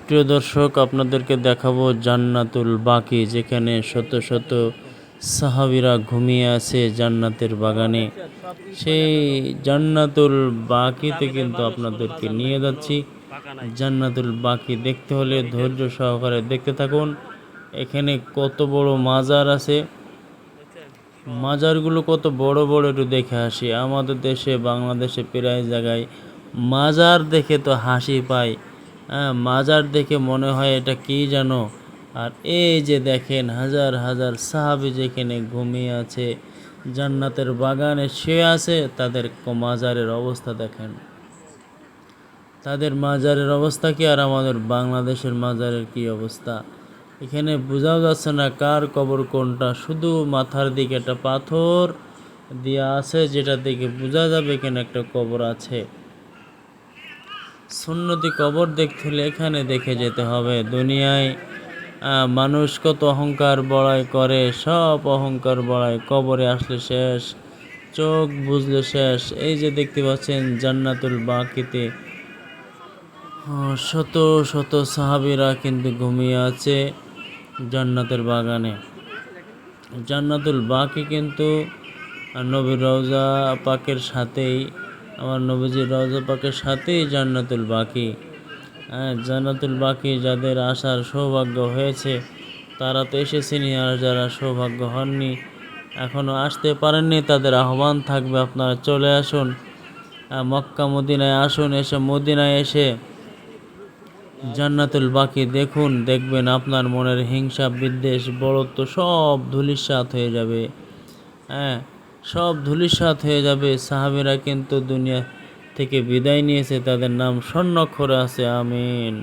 প্রিয় দর্শক, আপনাদেরকে দেখাবো জান্নাতুল বাকি, যেখানে শত শত সাহাবীরা ঘুমিয়ে আছে জান্নাতের বাগানে। সেই জান্নাতুল বাকিতে কিন্তু আপনাদেরকে নিয়ে যাচ্ছি। জান্নাতুল বাকি দেখতে হলে ধৈর্য সহকারে দেখতে থাকুন। এখানে কত বড় মাজার আছে, মাজারগুলো কত বড় বড় একটু দেখে আসি। আমাদের দেশে বাংলাদেশে প্রায় জায়গায় মাজার দেখে তো হাসি পায়। মাজার দেখে মনে হয় এটা কি জানো। আর এই যে দেখেন হাজার হাজার সাহাবী যেখানে ঘুমিয়ে আছে, জান্নাতের বাগানে শুয়ে আছে, তাদের মাজারের অবস্থা দেখেন। তাদের মাজারের অবস্থা কি আর আমাদের বাংলাদেশের মাজারের কি অবস্থা। এখানে বোঝাও যাচ্ছে না কার কবর কোনটা, শুধু মাথার দিকে একটা পাথর দেওয়া আছে, যেটা দেখে বোঝা যাবে এখানে একটা কবর আছে। সুন্নতি কবর দেখতে হলে এখানে দেখে যেতে হবে। দুনিয়ায় মানুষ কত অহংকার বড়াই করে, সব অহংকার বড়াই কবরে আসলে শেষ, চোখ বুঝলে শেষ। এই যে দেখতে পাচ্ছেন জান্নাতুল বাকিতে শত শত সাহাবীরা কিন্তু ঘুমিয়ে আছে জান্নাতের বাগানে। জান্নাতুল বাকি কিন্তু নবীর রওজা পাকের সাথেই, আমার নবীজির রওজা পাকের সাথেই জান্নাতুল বাকি। জান্নাতুল বাকি যাদের আসার সৌভাগ্য হয়েছে তারা তো এসেছেনই, আর যারা সৌভাগ্য হননি, এখনও আসতে পারেননি, তাদের আহ্বান থাকবে আপনারা চলে আসুন, মক্কা মদিনায় আসুন। এসে মদিনায় এসে জান্নাতুল বাকি দেখুন, দেখবেন আপনার মনের হিংসা বিদ্বেষ বড়ত্ব সব ধূলিসাৎ হয়ে যাবে। সব ধূলিসাৎ হয়ে যাবে। সাহাবীরা কিন্তু দুনিয়া থেকে বিদায় নিয়েছে, তাদের নাম স্বর্ণাক্ষরে আছে। আমিন।